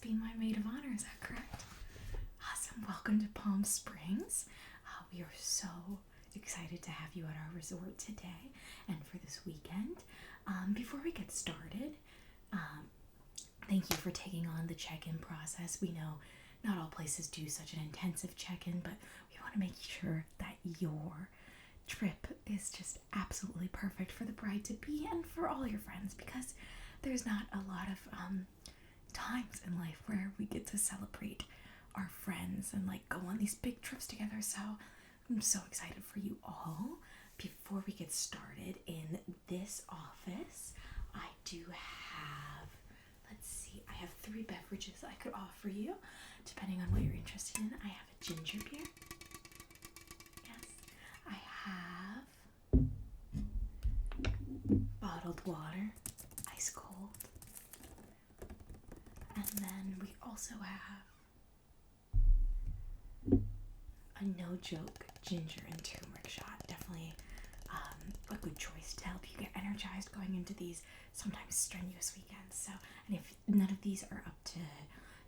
be my maid of honor, is that correct? Awesome. Welcome to Palm Springs. We are so excited to have you at our resort today and for this weekend. Before we get started, thank you for taking on the check-in process. We know not all places do such an intensive check-in, but we want to make sure that your trip is just absolutely perfect for the bride-to-be and for all your friends, because there's not a lot of times in life where we get to celebrate our friends and go on these big trips together. So I'm so excited for you all. Before we get started in this office, I do have, I have 3 beverages I could offer you, depending on what you're interested in. I have a ginger beer. Yes. I have bottled water, ice cold. And then we also have a no-joke ginger and turmeric shot. Definitely a good choice to help you get energized going into these sometimes strenuous weekends. So, and if none of these are up to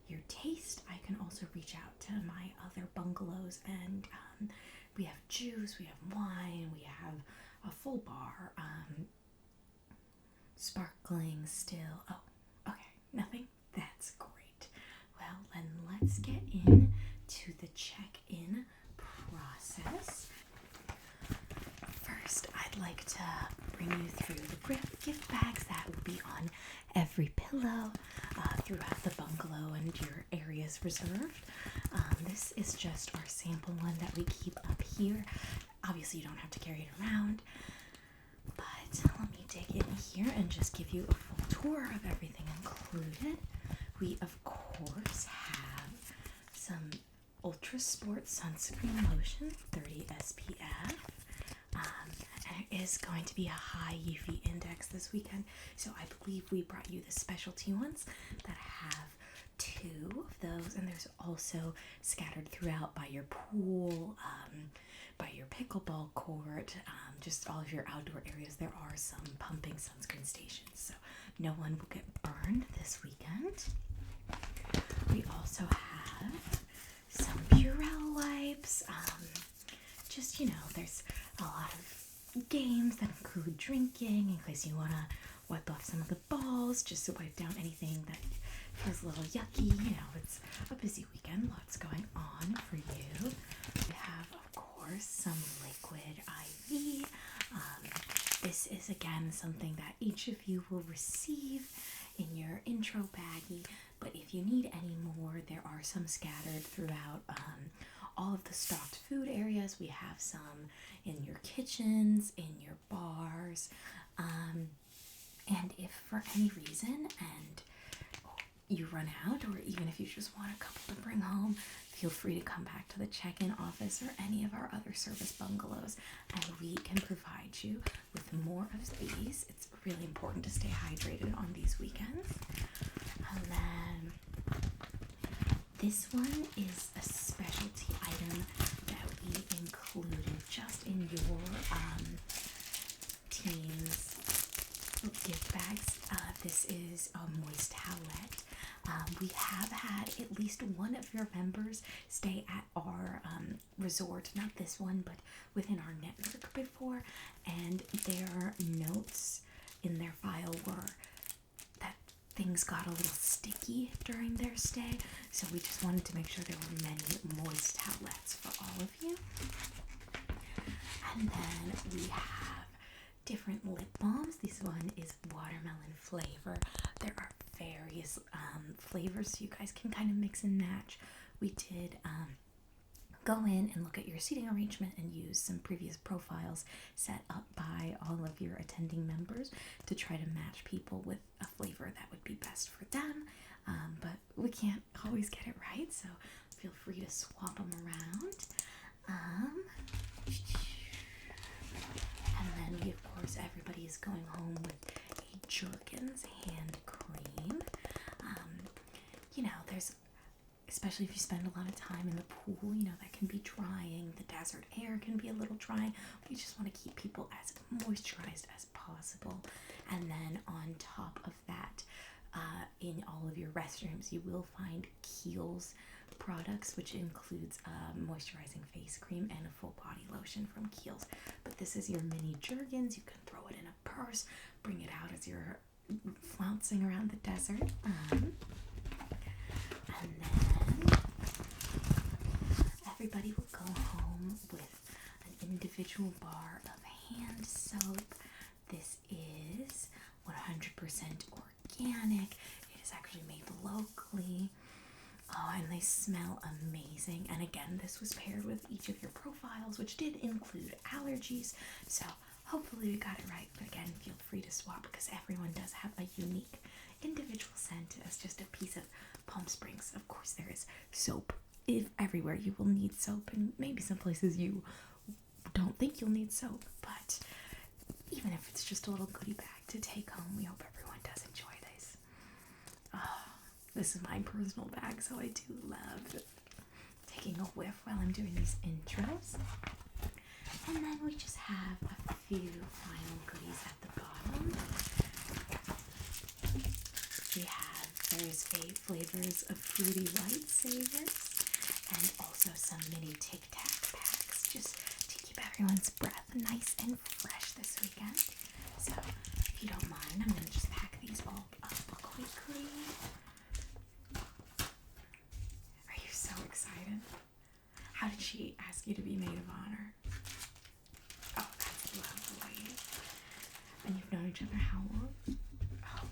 your taste, I can also reach out to my other bungalows, and we have juice, we have wine, we have a full bar, sparkling still. Oh, okay, nothing? That's great. Well, then let's get in to the check-in process. First, I'd like to bring you through the gift bags that will be on every pillow throughout the bungalow and your areas reserved. This is just our sample one that we keep up here. Obviously, you don't have to carry it around, but let me dig in here and just give you a full tour of everything included. We, of course, have some Ultra Sport Sunscreen Lotion, 30 SPF. And it is going to be a high UV index this weekend, so I believe we brought you the specialty ones that have 2 of those, and there's also scattered throughout by your pool, by your pickleball court, just all of your outdoor areas. There are some pumping sunscreen stations, so no one will get burned this weekend. We also have some Purell wipes. There's a lot of games that include drinking in case you want to wipe off some of the balls, just to wipe down anything that feels a little yucky. It's a busy weekend, lots going on for you. We have, of course, some liquid IV. This is, again, something that each of you will receive in your intro baggie, but if you need any more, there are some scattered throughout all of the stocked food areas. We have some in your kitchens, in your bars, and if for any reason and you run out, or even if you just want a couple to bring home, feel free to come back to the check-in office or any of our other service bungalows, and we can provide you with more of these. It's really important to stay hydrated on these weekends. And then this one is a specialty item that we included just in your team's gift bags. This is a moist towelette. We have had at least one of your members stay at our resort, not this one, but within our network before, and their notes in their file were that things got a little sticky during their stay, so we just wanted to make sure there were many moist towelettes for all of you. And then we have different lip balms. This one is watermelon flavor. There are various flavors, so you guys can kind of mix and match. We did go in and look at your seating arrangement and use some previous profiles set up by all of your attending members to try to match people with a flavor that would be best for them, but we can't always get it right, so feel free to swap them around. And then we, of course, everybody is going home with a Jergens hand cream. There's, especially if you spend a lot of time in the pool, that can be drying. The desert air can be a little dry. We just want to keep people as moisturized as possible. And then on top of that, in all of your restrooms, you will find Kiehl's products, which includes moisturizing face cream and a full body lotion from Kiehl's. But this is your mini Jergens. You can throw it in a purse, bring it out as you're flouncing around the desert. And then everybody will go home with an individual bar of hand soap. This is 100% organic. It is actually made locally. Oh, and they smell amazing. And again, this was paired with each of your profiles, which did include allergies. So hopefully we got it right. But again, feel free to swap because everyone does have a unique individual scent as just a piece of Palm Springs. Of course, there is soap. If everywhere you will need soap, and maybe some places you don't think you'll need soap, but even if it's just a little goodie bag to take home, we hope everyone does enjoy this. Oh, this is my personal bag, so I do love taking a whiff while I'm doing these intros. And then we just have a few final goodies at the bottom. We have Thursday flavors of fruity lightsabers and also some mini Tic Tac packs just to keep everyone's breath nice and fresh this weekend. So if you don't mind, I'm going to just pack these all up quickly. Are you so excited? How did she ask you to be maid of honor? Oh, that's lovely. And you've known each other how long? Oh.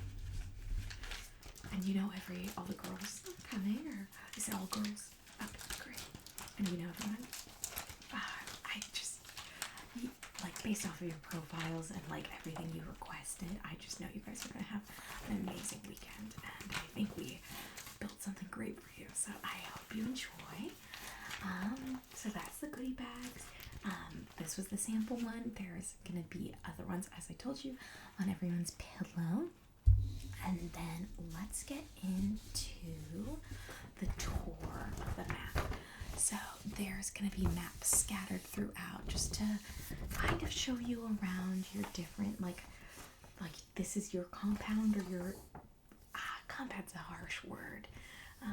And you know all the girls coming, or is it all girls? Oh, great. And you know everyone? Based off of your profiles and everything you requested, I just know you guys are going to have an amazing weekend, and I think we built something great for you, so I hope you enjoy. So that's the goodie bags. This was the sample one. There's going to be other ones, as I told you, on everyone's pillow. And then let's get into the tour of the map. So there's going to be maps scattered throughout just to kind of show you around your different, like this is your compound, or your, compound's a harsh word,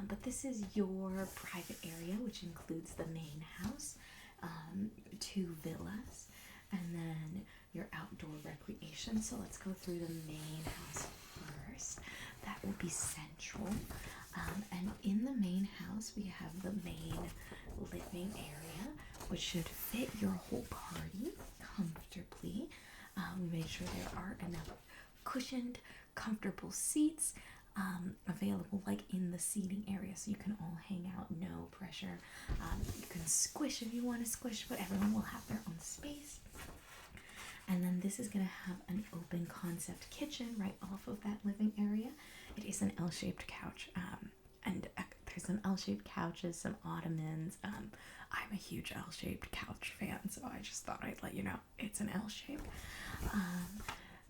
but this is your private area, which includes the main house, 2 villas, and then your outdoor recreation. So let's go through the main house first. That will be central. And in the main house, we have the main living area, which should fit your whole party comfortably. We made sure there are enough cushioned, comfortable seats available in the seating area, so you can all hang out, no pressure. You can squish if you want to squish, but everyone will have their own space. And then this is going to have an open concept kitchen right off of that living area. It is an L-shaped couch, and there's some L-shaped couches, some ottomans. I'm a huge L-shaped couch fan, so I just thought I'd let you know it's an L-shape.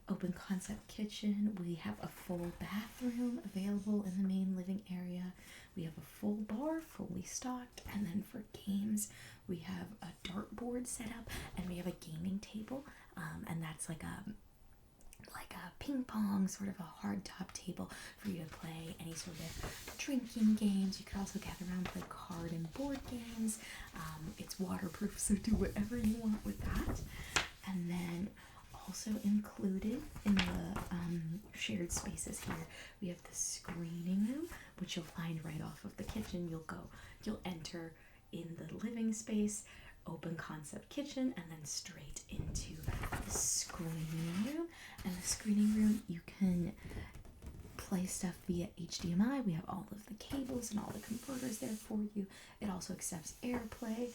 Open concept kitchen. We have a full bathroom available in the main living area. We have a full bar, fully stocked, and then for games, we have a dartboard set up, and we have a gaming table, and that's like a ping pong, sort of a hard top table for you to play any sort of drinking games. You could also gather around, play card and board games. It's waterproof, so do whatever you want with that. And then also included in the shared spaces here, we have the screening room, which you'll find right off of the kitchen. You'll enter in the living space, open concept kitchen, and then straight into the screening room. And the screening room, you can play stuff via HDMI. We have all of the cables and all the converters there for you. It also accepts AirPlay.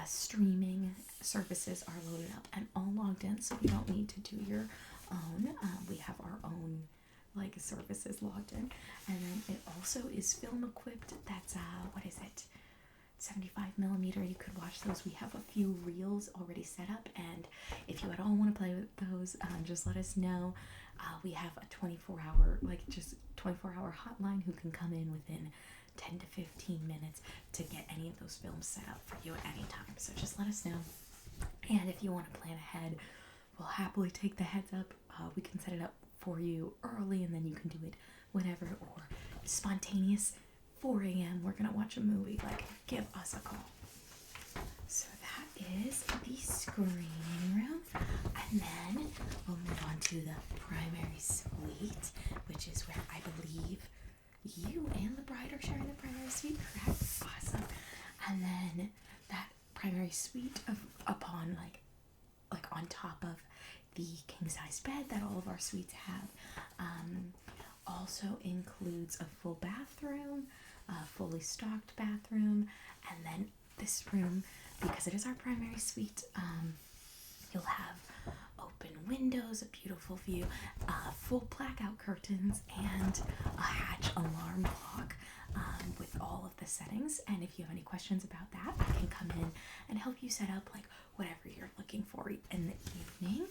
Streaming services are loaded up and all logged in, so you don't need to do your own. We have our own services logged in. And then it also is film equipped. That's 75 millimeter. You could watch those. We have a few reels already set up, and if you at all want to play with those, just let us know. We have a 24-hour hotline who can come in within 10 to 15 minutes to get any of those films set up for you at any time. So just let us know. And if you want to plan ahead, we'll happily take the heads up. We can set it up for you early, and then you can do it whenever, or spontaneous 4 a.m. we're gonna watch a movie. Like, give us a call. So that is the screening room, and then we'll move on to the primary suite, which is where I believe you and the bride are sharing the primary suite, correct? Awesome. And then that primary suite upon like on top of the king size bed that all of our suites have, also includes a full bathroom, a fully stocked bathroom, and then this room, because it is our primary suite, you'll have open windows, a beautiful view, full blackout curtains, and a hatch alarm clock with all of the settings. And if you have any questions about that, I can come in and help you set up like whatever you're looking for in the evening.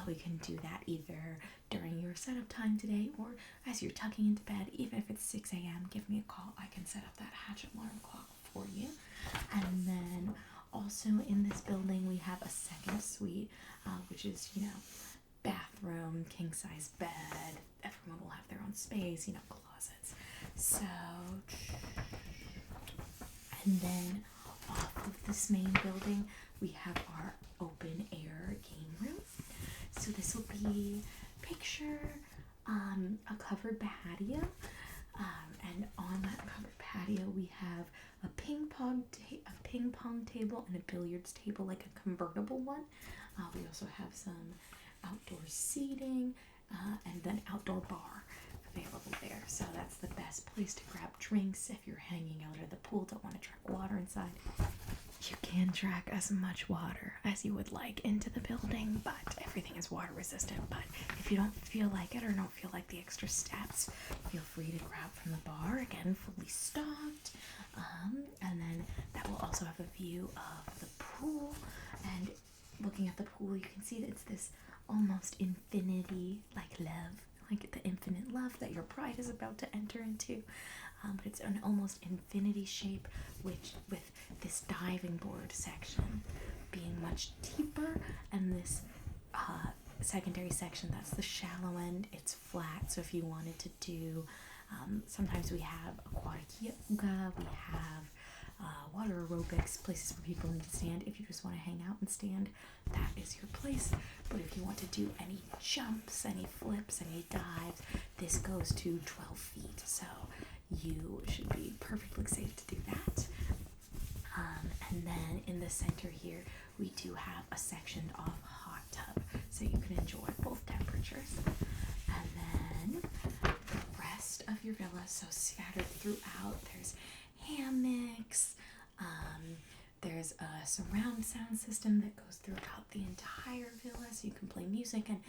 We can do that either during your setup time today or as you're tucking into bed. Even if it's 6 a.m., give me a call. I can set up that hatch alarm clock for you. And then also in this building, we have a second suite, which is, bathroom, king size bed. Everyone will have their own space, closets. So, and then off of this main building, we have our open air game room. So this will be picture a covered patio, and on that covered patio we have a ping pong table and a billiards table, like a convertible one. We also have some outdoor seating and then outdoor bar available there. So that's the best place to grab drinks if you're hanging out at the pool, don't want to track water inside. You can track as much water as you would like into the building, but everything is water resistant. But if you don't feel like it or don't feel like the extra steps, feel free to grab from the bar, again fully stocked. And then that will also have a view of the pool, and looking at the pool you can see that it's this almost infinity like love, like the infinite love that your bride is about to enter into. But it's an almost infinity shape, which with this diving board section being much deeper, and this secondary section that's the shallow end, it's flat. So if you wanted to do, sometimes we have aquatic yoga, we have water aerobics, places for people to stand. If you just want to hang out and stand, that is your place. But if you want to do any jumps, any flips, any dives, this goes to 12 feet. So you should be perfectly safe to do that. And then in the center here, we do have a section of hot tub, so you can enjoy both temperatures. And then the rest of your villa, so scattered throughout, there's hammocks, there's a surround sound system that goes throughout the entire villa, so you can play music and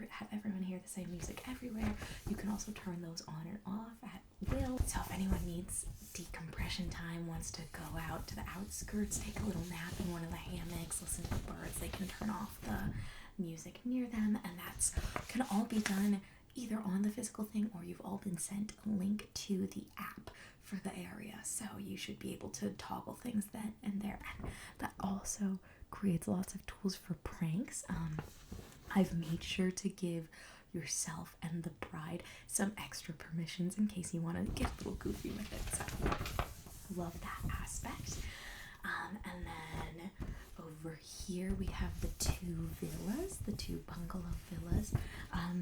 have everyone hear the same music everywhere. You can also turn those on and off at will. So if anyone needs decompression time, wants to go out to the outskirts, take a little nap in one of the hammocks, listen to the birds, they can turn off the music near them, and that's can all be done either on the physical thing, or you've all been sent a link to the app for the area, so you should be able to toggle things then and there. And that also creates lots of tools for pranks. I've made sure to give yourself and the bride some extra permissions in case you want to get a little goofy with it. So I love that aspect. And then over here we have the two villas, the two bungalow villas.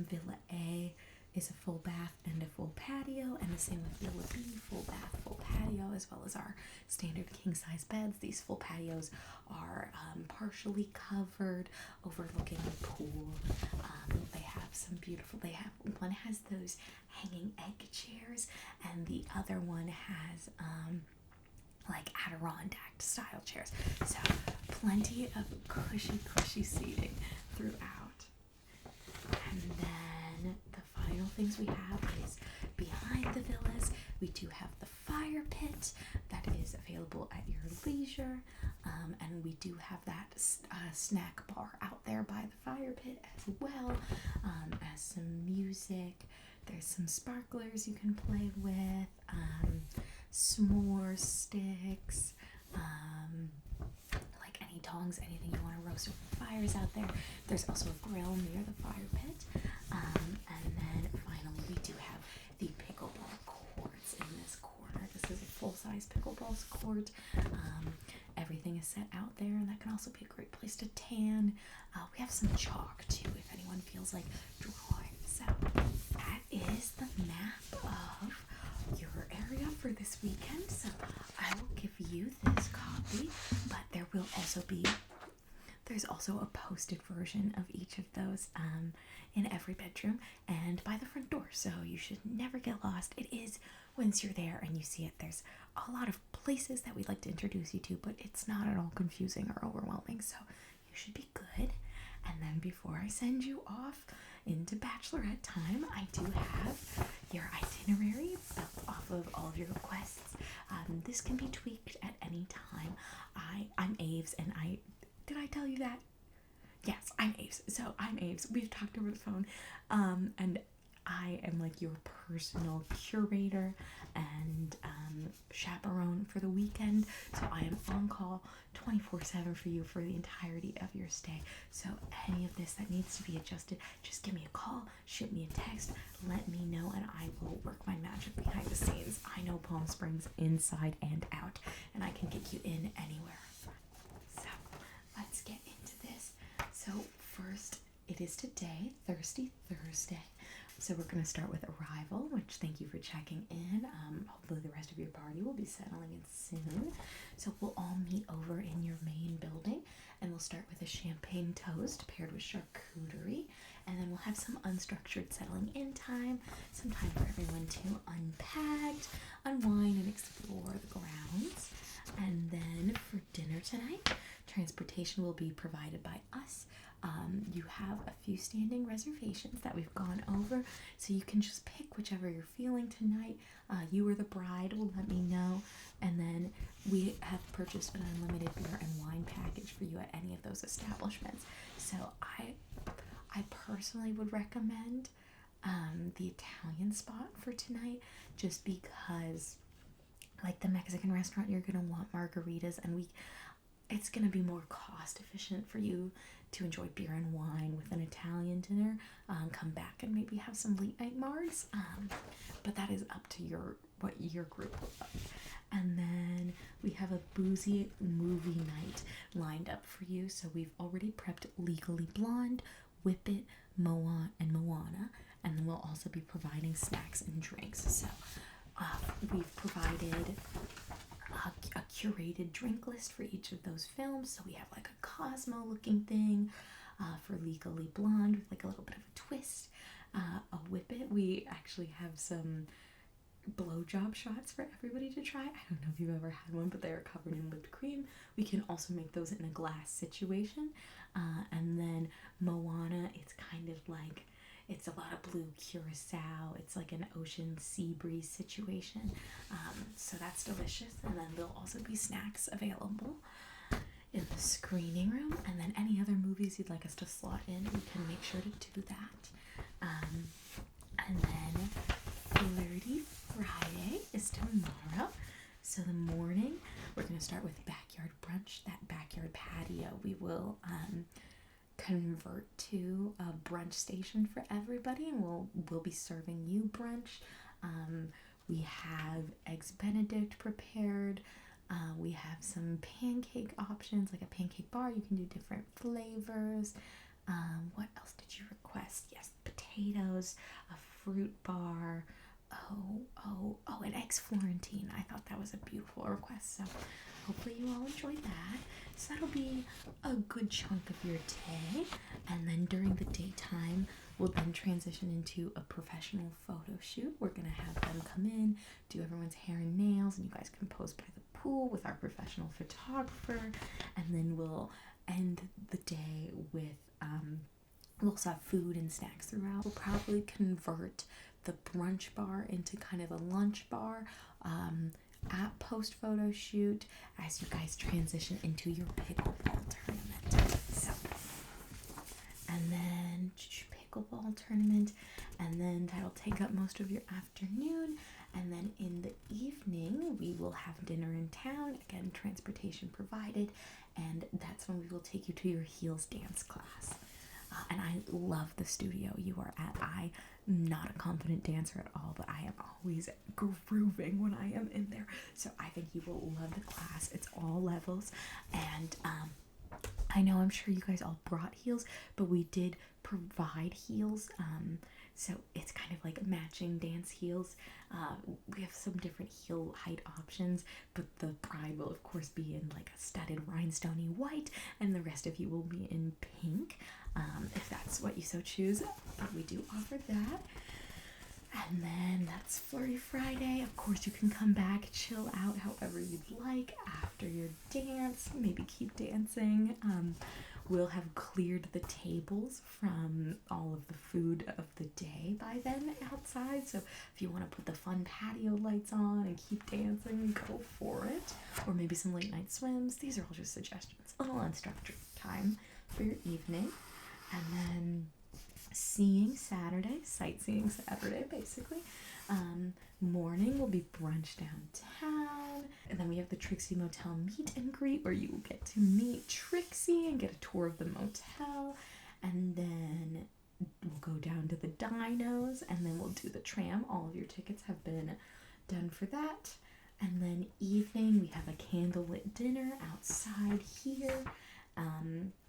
Villa A is a full bath and a full patio, and the same with Villa B, full bath, full patio, as well as our standard king size beds. These full patios are partially covered, overlooking the pool. They have some beautiful, one has those hanging egg chairs, and the other one has like Adirondack style chairs. So plenty of cushy seating throughout. And then the final things we have is behind the villas, we do have the fire pit that is available at your leisure, and we do have that snack bar out there by the fire pit as well, as some music. There's some sparklers you can play with, s'more sticks, like any tongs, anything you want to roast over the fires out there. There's also a grill near the fire pit. And then finally we do have the pickleball courts in this corner. This is a full-size pickleball court. Everything is set out there, and that can also be a great place to tan. We have some chalk too if anyone feels like drawing. So that is the map of your area for this weekend. So I will give you this copy, but there's also a posted version of each of those in every bedroom and by the front door, so you should never get lost. It is, once you're there and you see it, there's a lot of places that we'd like to introduce you to, but it's not at all confusing or overwhelming, so you should be good. And then before I send you off into Bachelorette time, I do have your itinerary built off of all of your requests. This can be tweaked at any time. I'm Aves, and did I tell you that? Yes, I'm Aves. So I'm Aves. We've talked over the phone, and I am like your personal curator and chaperone for the weekend. So I am on call 24/7 for you for the entirety of your stay. So any of this that needs to be adjusted, just give me a call, shoot me a text, let me know, and I will work my magic behind the scenes. I know Palm Springs inside and out, and I can get you in anywhere. So let's get into this. So first, it is today, Thirsty Thursday. So we're going to start with arrival, which thank you for checking in. Hopefully the rest of your party will be settling in soon. So we'll all meet over in your main building, and we'll start with a champagne toast paired with charcuterie, and then we'll have some unstructured settling in time, some time for everyone to unpack, unwind, and explore the grounds. And then for dinner tonight, transportation will be provided by us. You have a few standing reservations that we've gone over, so you can just pick whichever you're feeling tonight. You or the bride will let me know, and then we have purchased an unlimited beer and wine package for you at any of those establishments. So I personally would recommend the Italian spot for tonight, just because like the Mexican restaurant, you're gonna want margaritas, and it's gonna be more cost efficient for you to enjoy beer and wine with an Italian dinner. Come back and maybe have some late night margs, but that is up to what your group will love. And then we have a boozy movie night lined up for you. So we've already prepped Legally Blonde, Whip It, Moana, and then we'll also be providing snacks and drinks. So we've provided a curated drink list for each of those films. So we have like a Cosmo looking thing for Legally Blonde with like a little bit of a twist. A Whip It, we actually have some blowjob shots for everybody to try. I don't know if you've ever had one, but they are covered in whipped cream. We can also make those in a glass situation. And then Moana, it's kind of like, it's a lot of blue curacao. It's like an ocean sea breeze situation. So that's delicious. And then there'll also be snacks available in the screening room. And then any other movies you'd like us to slot in, we can make sure to do that. And then Flirty Friday is tomorrow. So the morning, we're going to start with backyard brunch. That backyard patio, we will convert to a brunch station for everybody, and we'll be serving you brunch. We have eggs Benedict prepared. We have some pancake options, like a pancake bar. You can do different flavors. What else did you request? Yes, potatoes, a fruit bar. Oh, an eggs Florentine. I thought that was a beautiful request. So hopefully you all enjoyed that. So that'll be a good chunk of your day. And then during the daytime, we'll then transition into a professional photo shoot. We're going to have them come in, do everyone's hair and nails, and you guys can pose by the pool with our professional photographer. And then we'll end the day with, we'll also have food and snacks throughout. We'll probably convert the brunch bar into kind of a lunch bar at post photo shoot as you guys transition into your pickleball tournament. So, and then pickleball tournament, and then that'll take up most of your afternoon. And then in the evening, we will have dinner in town. Again, transportation provided, and that's when we will take you to your heels dance class. And I love the studio you are at. I'm not a confident dancer at all, but I am always grooving when I am in there. So I think you will love the class. It's all levels. And I know I'm sure you guys all brought heels, but we did provide heels. So it's kind of like matching dance heels. We have some different heel height options, but the bride will of course be in like a studded rhinestoney white, and the rest of you will be in pink, if that's what you so choose. But we do offer that. And then that's Flirty Friday. Of course, you can come back, chill out however you'd like after your dance. Maybe keep dancing. We'll have cleared the tables from all of the food of the day by then outside. So if you want to put the fun patio lights on and keep dancing, go for it. Or maybe some late night swims. These are all just suggestions. A little unstructured time for your evening. And then seeing Saturday, sightseeing Saturday, basically. Morning will be brunch downtown, and then we have the Trixie Motel meet and greet, where you will get to meet Trixie and get a tour of the motel, and then we'll go down to the dinos, and then we'll do the tram. All of your tickets have been done for that. And then evening, we have a candlelit dinner outside here.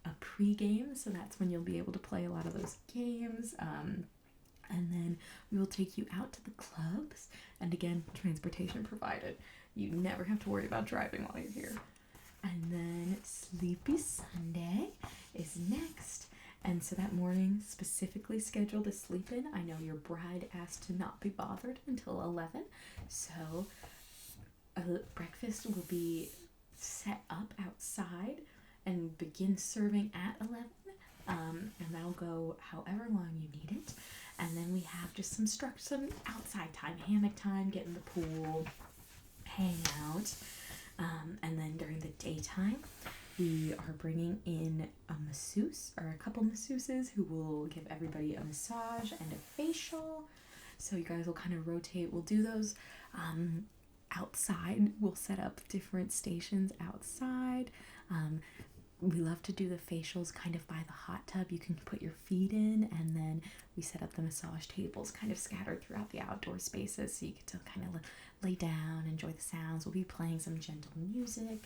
A pre-game, so that's when you'll be able to play a lot of those games. And then we will take you out to the clubs, and again, transportation provided. You never have to worry about driving while you're here. And then Sleepy Sunday is next, and so that morning specifically scheduled to sleep in. I know your bride asked to not be bothered until 11, so breakfast will be set up outside and begin serving at 11, and that'll go however long you need it. And then we have just some outside time, hammock time, get in the pool, hang out. And then during the daytime, we are bringing in a masseuse, or a couple masseuses, who will give everybody a massage and a facial. So you guys will kind of rotate. We'll do those outside. We'll set up different stations outside. We love to do the facials kind of by the hot tub. You can put your feet in, and then we set up the massage tables kind of scattered throughout the outdoor spaces, so you get to kind of lay down, enjoy the sounds. We'll be playing some gentle music,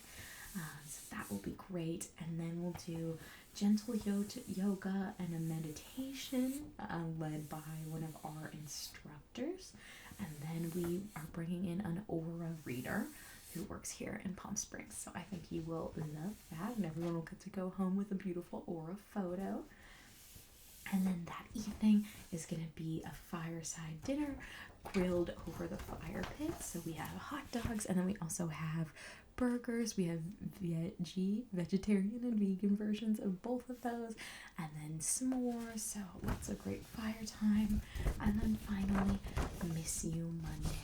so that will be great. And then we'll do gentle yoga and a meditation led by one of our instructors. And then we are bringing in an aura reader who works here in Palm Springs. So I think you will love that, and everyone will get to go home with a beautiful aura photo. And then that evening is going to be a fireside dinner grilled over the fire pit. So we have hot dogs, and then we also have burgers. We have vegetarian and vegan versions of both of those, and then s'mores. So lots of great fire time. And then finally, Miss You Monday.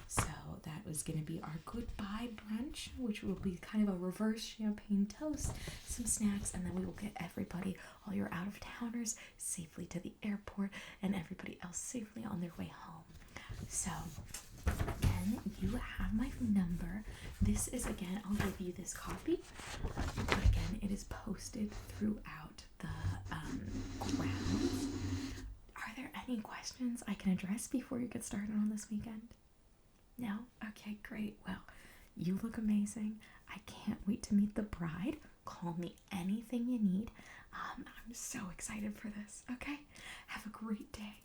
So that was going to be our goodbye brunch, which will be kind of a reverse champagne toast, some snacks, and then we will get everybody, all your out-of-towners, safely to the airport, and everybody else safely on their way home. So, again, you have my number. This is, again, I'll give you this copy, but again, it is posted throughout the grounds. Are there any questions I can address before you get started on this weekend? No? Okay, great. Well, you look amazing. I can't wait to meet the bride. Call me anything you need. I'm so excited for this. Okay? Have a great day.